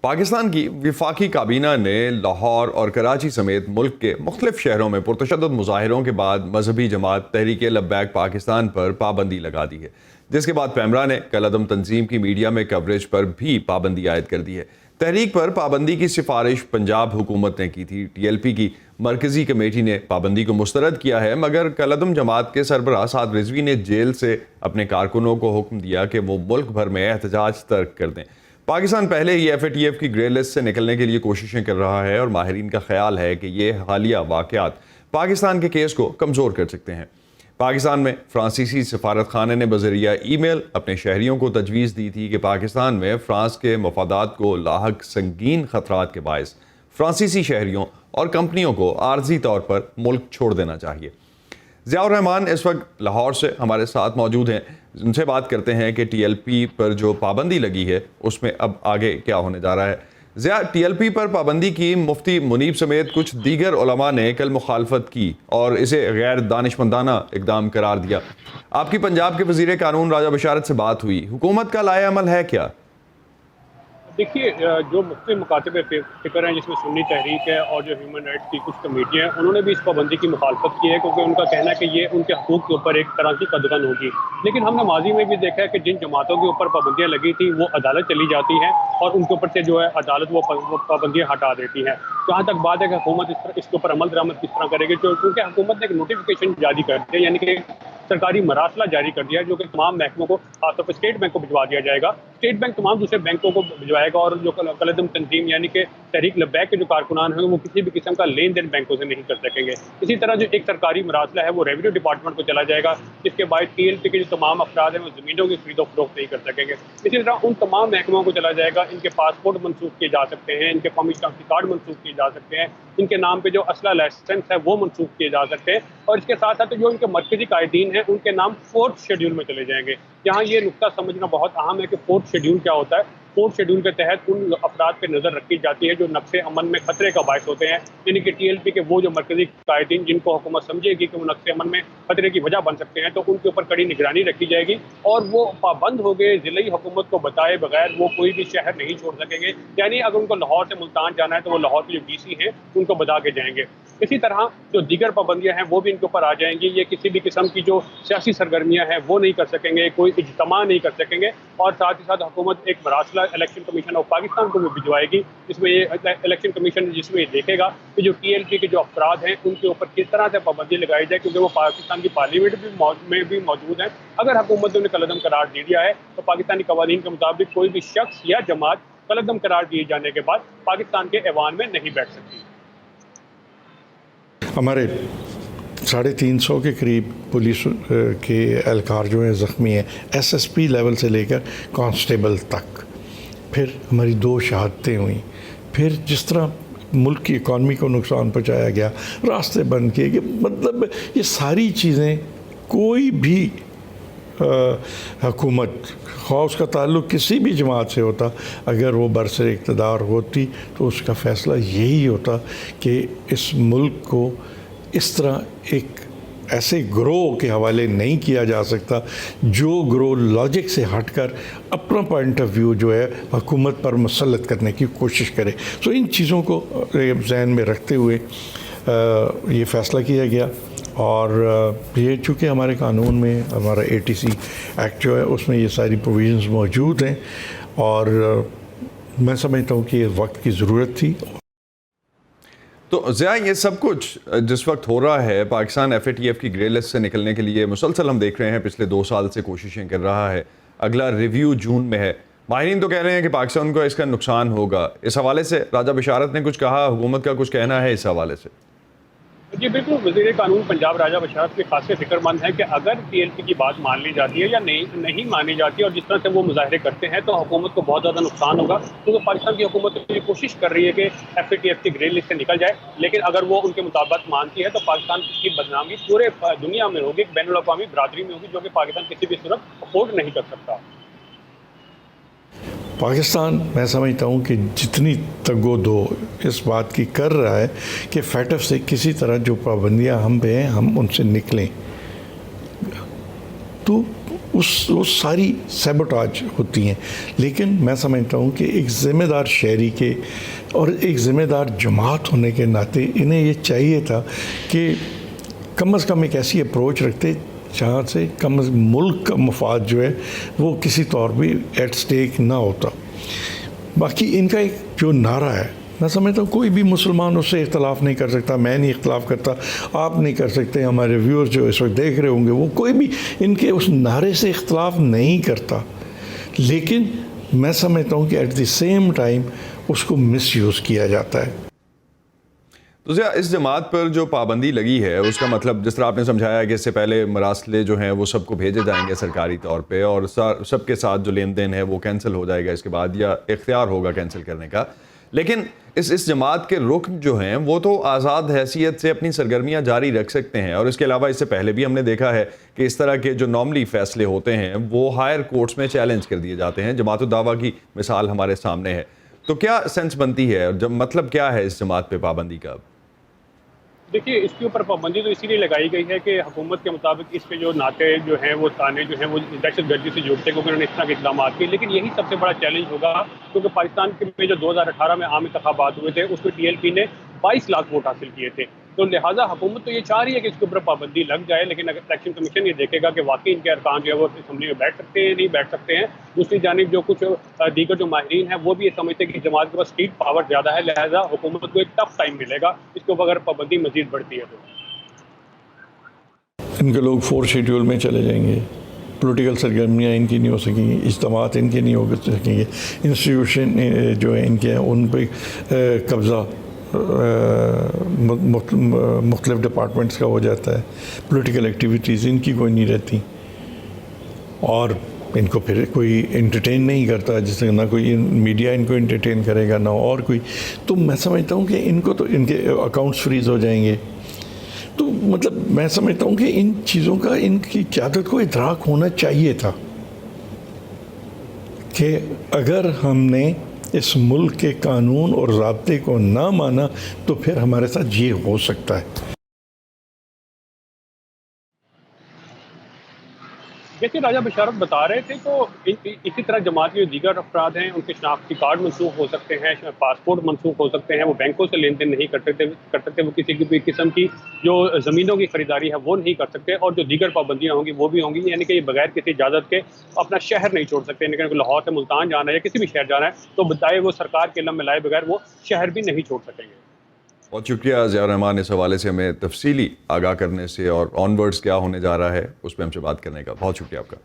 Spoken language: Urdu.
پاکستان کی وفاقی کابینہ نے لاہور اور کراچی سمیت ملک کے مختلف شہروں میں پرتشدد مظاہروں کے بعد مذہبی جماعت تحریک لبیک پاکستان پر پابندی لگا دی ہے، جس کے بعد پیمرا نے کالعدم تنظیم کی میڈیا میں کوریج پر بھی پابندی عائد کر دی ہے۔ تحریک پر پابندی کی سفارش پنجاب حکومت نے کی تھی۔ ٹی ایل پی کی مرکزی کمیٹی نے پابندی کو مسترد کیا ہے، مگر کالعدم جماعت کے سربراہ سعد رضوی نے جیل سے اپنے کارکنوں کو حکم دیا کہ وہ ملک بھر میں احتجاج ترک کر دیں۔ پاکستان پہلے ہی ایف اے ٹی ایف کی گرے لسٹ سے نکلنے کے لیے کوششیں کر رہا ہے اور ماہرین کا خیال ہے کہ یہ حالیہ واقعات پاکستان کے کیس کو کمزور کر سکتے ہیں۔ پاکستان میں فرانسیسی سفارت خانے نے بذریعہ ای میل اپنے شہریوں کو تجویز دی تھی کہ پاکستان میں فرانس کے مفادات کو لاحق سنگین خطرات کے باعث فرانسیسی شہریوں اور کمپنیوں کو عارضی طور پر ملک چھوڑ دینا چاہیے۔ ضیاء الرحمان اس وقت لاہور سے ہمارے ساتھ موجود ہیں، ان سے بات کرتے ہیں کہ ٹی ایل پی پر جو پابندی لگی ہے اس میں اب آگے کیا ہونے جا رہا ہے۔ ضیاء، ٹی ایل پی پر پابندی کی مفتی منیب سمیت کچھ دیگر علماء نے کل مخالفت کی اور اسے غیر دانشمندانہ اقدام قرار دیا۔ آپ کی پنجاب کے وزیر قانون راجہ بشارت سے بات ہوئی، حکومت کا لائحہ عمل ہے کیا؟ دیکھیے، جو مختلف مکاتب فکر ہیں جس میں سنی تحریک ہے اور جو ہیومن رائٹس کی کچھ کمیٹیاں ہیں، انہوں نے بھی اس پابندی کی مخالفت کی ہے، کیونکہ ان کا کہنا ہے کہ یہ ان کے حقوق کے اوپر ایک طرح کی قدغن ہوگی۔ لیکن ہم نے ماضی میں بھی دیکھا ہے کہ جن جماعتوں کے اوپر پابندیاں لگی تھیں وہ عدالت چلی جاتی ہیں اور ان کے اوپر سے جو ہے عدالت وہ پابندیاں ہٹا دیتی ہیں۔ جہاں تک بات ہے کہ حکومت اس کے اوپر عمل درآمد کس طرح کرے گی، کیونکہ حکومت نے ایک نوٹیفیکیشن جاری کر دی ہے، یعنی کہ سرکاری مراسلہ جاری کر دیا ہے، جو کہ تمام محکموں کو، خاص طور پر اسٹیٹ بینک کو بھجوا دیا جائے گا۔ اسٹیٹ بینک تمام دوسرے بینکوں کو بھجوائے گا اور جو کالعدم تنظیم یعنی کہ تحریک لبیک کے جو کارکنان ہیں وہ کسی بھی قسم کا لین دین بینکوں سے نہیں کر سکیں گے۔ اسی طرح جو ایک سرکاری مراسلہ ہے وہ ریونیو ڈپارٹمنٹ کو چلا جائے گا، جس کے باعث ٹی ایل پی کے جو تمام افراد ہیں وہ زمینوں کی خرید و فروخت نہیں کر سکیں گے۔ اسی طرح ان تمام محکموں کو چلا جائے گا، ان کے پاسپورٹ منسوخ کیے جا سکتے ہیں، ان کے قومی شناختی کارڈ منسوخ کیے جا سکتے ہیں، ان کے نام پہ جو اسلحہ لائسنس ہے وہ منسوخ کیے جا سکتے ہیں، اور اس کے ساتھ ساتھ جو ان کے مرکزی قائدین ہیں ان کے نام 4تھ شیڈول میں چلے جائیں گے۔ یہاں یہ نقطہ سمجھنا بہت اہم ہے کہ 4تھ شیڈول کیا ہوتا ہے۔ 4تھ شیڈول کے تحت ان افراد پہ نظر رکھی جاتی ہے جو نقش امن میں خطرے کا باعث ہوتے ہیں، یعنی کہ ٹی ایل پی کے وہ جو مرکزی قائدین جن کو حکومت سمجھے گی کہ وہ نقش امن میں خطرے کی وجہ بن سکتے ہیں، تو ان کے اوپر کڑی نگرانی رکھی جائے گی اور وہ پابند ہو گئے، ضلعی حکومت کو بتائے بغیر وہ کوئی بھی شہر نہیں چھوڑ سکیں گے۔ یعنی اگر ان کو لاہور سے ملتان جانا ہے تو وہ لاہور کے جو ڈی سی ہیں ان کو بتا کے جائیں گے۔ اسی طرح جو دیگر پابندیاں ہیں وہ بھی ان کے اوپر آ جائیں گی۔ یہ کسی بھی قسم کی جو سیاسی سرگرمیاں ہیں وہ نہیں کر سکیں گے، کوئی اجتماع نہیں کر سکیں گے، اور ساتھ ہی ساتھ حکومت ایک مراسلہ الیکشن کمیشن آف پاکستان کو بھی بھجوائے گی، جس میں یہ الیکشن کمیشن یہ دیکھے گا کہ جو ٹی ایل پی کے جو افراد ہیں ان کے اوپر کس طرح سے پابندی لگائی جائے، کیونکہ وہ پاکستان کی پارلیمنٹ میں بھی موجود ہیں۔ اگر حکومت نے انہیں کالعدم قرار دے دیا ہے تو پاکستانی قوانین کے مطابق کوئی بھی شخص یا جماعت کالعدم قرار دیے جانے کے بعد پاکستان کے ایوان میں نہیں بیٹھ سکتی۔ ہمارے 350 کے قریب پولیس کے اہلکار جو ہیں زخمی ہیں، ایس ایس پی لیول سے لے کر کانسٹیبل تک۔ پھر ہماری 2 شہادتیں ہوئیں، پھر جس طرح ملک کی اکانومی کو نقصان پہنچایا گیا، راستے بند کیے گئے، مطلب یہ ساری چیزیں کوئی بھی حکومت، خواہ اس کا تعلق کسی بھی جماعت سے ہوتا، اگر وہ برسر اقتدار ہوتی تو اس کا فیصلہ یہی ہوتا کہ اس ملک کو اس طرح ایک ایسے گروہ کے حوالے نہیں کیا جا سکتا جو گروہ لاجک سے ہٹ کر اپنا پوائنٹ آف ویو جو ہے حکومت پر مسلط کرنے کی کوشش کرے۔ سو ان چیزوں کو ذہن میں رکھتے ہوئے یہ فیصلہ کیا گیا، اور یہ چونکہ ہمارے قانون میں ہمارا اے ٹی سی ایکٹ جو ہے اس میں یہ ساری پروویژنز موجود ہیں، اور میں سمجھتا ہوں کہ یہ وقت کی ضرورت تھی۔ تو ضیاء، یہ سب کچھ جس وقت ہو رہا ہے، Pakistan F A T F کی گرے لسٹ سے نکلنے کے لیے مسلسل ہم دیکھ رہے ہیں پچھلے 2 سال سے کوششیں کر رہا ہے، اگلا ریویو جون میں ہے۔ ماہرین تو کہہ رہے ہیں کہ پاکستان کو اس کا نقصان ہوگا۔ اس حوالے سے راجہ بشارت نے کچھ کہا، حکومت کا کچھ کہنا ہے اس حوالے سے؟ جی بالکل، وزیر قانون پنجاب راجہ بشارت کے خاصے فکر مند ہیں کہ اگر ٹی ایل پی کی بات مان لی جاتی ہے یا نہیں مانی جاتی اور جس طرح سے وہ مظاہرے کرتے ہیں تو حکومت کو بہت زیادہ نقصان ہوگا، کیونکہ پاکستان کی حکومت یہ کوشش کر رہی ہے کہ ایف اے ٹی ایف کی گرے لسٹ سے نکل جائے، لیکن اگر وہ ان کے مطابق مانتی ہے تو پاکستان کی بدنامی پورے دنیا میں ہوگی، بین الاقوامی برادری میں ہوگی، جو کہ پاکستان کسی بھی صورت افورڈ نہیں کر سکتا۔ پاکستان میں سمجھتا ہوں کہ جتنی تگ و دو اس بات کی کر رہا ہے کہ فیٹف سے کسی طرح جو پابندیاں ہم پہ ہیں ہم ان سے نکلیں، تو وہ ساری سیبوٹاج ہوتی ہیں. لیکن میں سمجھتا ہوں کہ ایک ذمہ دار شہری کے اور ایک ذمہ دار جماعت ہونے کے ناطے انہیں یہ چاہیے تھا کہ کم از کم ایک ایسی اپروچ رکھتے جہاں سے کم از ملک کا مفاد جو ہے وہ کسی طور بھی ایٹ سٹیک نہ ہوتا. باقی ان کا ایک جو نعرہ ہے، میں سمجھتا ہوں کوئی بھی مسلمان اس سے اختلاف نہیں کر سکتا. میں نہیں اختلاف کرتا، آپ نہیں کر سکتے، ہمارے ویورز جو اس وقت دیکھ رہے ہوں گے وہ کوئی بھی ان کے اس نعرے سے اختلاف نہیں کرتا. لیکن میں سمجھتا ہوں کہ ایٹ دی سیم ٹائم اس کو مس یوز کیا جاتا ہے. تو اس جماعت پر جو پابندی لگی ہے اس کا مطلب جس طرح آپ نے سمجھایا کہ اس سے پہلے مراسلے جو ہیں وہ سب کو بھیجے جائیں گے سرکاری طور پہ، اور سب کے ساتھ جو لین دین ہے وہ کینسل ہو جائے گا اس کے بعد، یا اختیار ہوگا کینسل کرنے کا. لیکن اس جماعت کے رکن جو ہیں وہ تو آزاد حیثیت سے اپنی سرگرمیاں جاری رکھ سکتے ہیں، اور اس کے علاوہ اس سے پہلے بھی ہم نے دیکھا ہے کہ اس طرح کے جو نارملی فیصلے ہوتے ہیں وہ ہائر کورٹس میں چیلنج کر دیے جاتے ہیں. جماعت الدعویٰ کی مثال ہمارے سامنے ہے. تو کیا سینس بنتی ہے اور مطلب کیا ہے اس جماعت پہ پابندی کا؟ دیکھیے، اس کے اوپر پابندی تو اسی لیے لگائی گئی ہے کہ حکومت کے مطابق اس پہ جو نعرے جو ہیں وہ تانے جو ہیں وہ دہشت گردی سے جڑتے ہیں، کیونکہ انہوں نے اس طرح کے اقدامات کیے. لیکن یہی سب سے بڑا چیلنج ہوگا کیونکہ پاکستان میں جو 2018 میں عام انتخابات ہوئے تھے اس میں TLP نے 22 لاکھ ووٹ حاصل کیے تھے. تو لہٰذا حکومت تو یہ چاہ رہی ہے کہ اس کے اوپر پابندی لگ جائے، لیکن اگر الیکشن کمیشن یہ دیکھے گا کہ واقعی ان کے ارکان جو ہے وہ اسمبلی میں بیٹھ سکتے ہیں نہیں بیٹھ سکتے ہیں. دوسری جانب جو کچھ دیگر جو ماہرین ہیں وہ بھی یہ سمجھتے ہیں کہ جماعت کے پاس اسٹیٹ پاور زیادہ ہے، لہٰذا حکومت کو ایک ٹف ٹائم ملے گا اس کے اوپر اگر پابندی مزید بڑھتی ہے تو. ان کے لوگ 4 شیڈول میں چلے جائیں گے، پولیٹیکل سرگرمیاں ان کی نہیں ہو سکیں گی، اجتماعات ان کے نہیں ہو سکیں گے، انسٹیٹیوشن جو ہیں ان کے ہیں ان پہ قبضہ مختلف ڈپارٹمنٹس کا ہو جاتا ہے، پولیٹیکل ایکٹیویٹیز ان کی کوئی نہیں رہتی، اور ان کو پھر کوئی انٹرٹین نہیں کرتا، جس طرح نہ کوئی میڈیا ان کو انٹرٹین کرے گا نہ اور کوئی. تو میں سمجھتا ہوں کہ ان کو تو ان کے اکاؤنٹس فریز ہو جائیں گے. تو مطلب میں سمجھتا ہوں کہ ان چیزوں کا ان کی قیادت کو ادراک ہونا چاہیے تھا کہ اگر ہم نے اس ملک کے قانون اور ضابطے کو نہ مانا تو پھر ہمارے ساتھ یہ ہو سکتا ہے. جیسے راجہ بشارت بتا رہے تھے تو اسی طرح جماعت کے جو دیگر افراد ہیں ان کے شناختی کارڈ منسوخ ہو سکتے ہیں، پاسپورٹ منسوخ ہو سکتے ہیں، وہ بینکوں سے لین دین نہیں کر سکتے، وہ کسی بھی قسم کی جو زمینوں کی خریداری ہے وہ نہیں کر سکتے، اور جو دیگر پابندیاں ہوں گی وہ بھی ہوں گی. یعنی کہ یہ بغیر کسی اجازت کے اپنا شہر نہیں چھوڑ سکتے. یعنی کہ لاہور سے ملتان جانا ہے یا کسی بھی شہر جانا ہے تو بتائے وہ سرکار کے علم میں لائے بغیر وہ شہر بھی نہیں چھوڑ سکیں گے. بہت شکریہ ضیاء الرحمان اس حوالے سے ہمیں تفصیلی آگاہ کرنے سے، اور آن ورڈز کیا ہونے جا رہا ہے اس پہ ہم سے بات کرنے کا. بہت شکریہ آپ کا.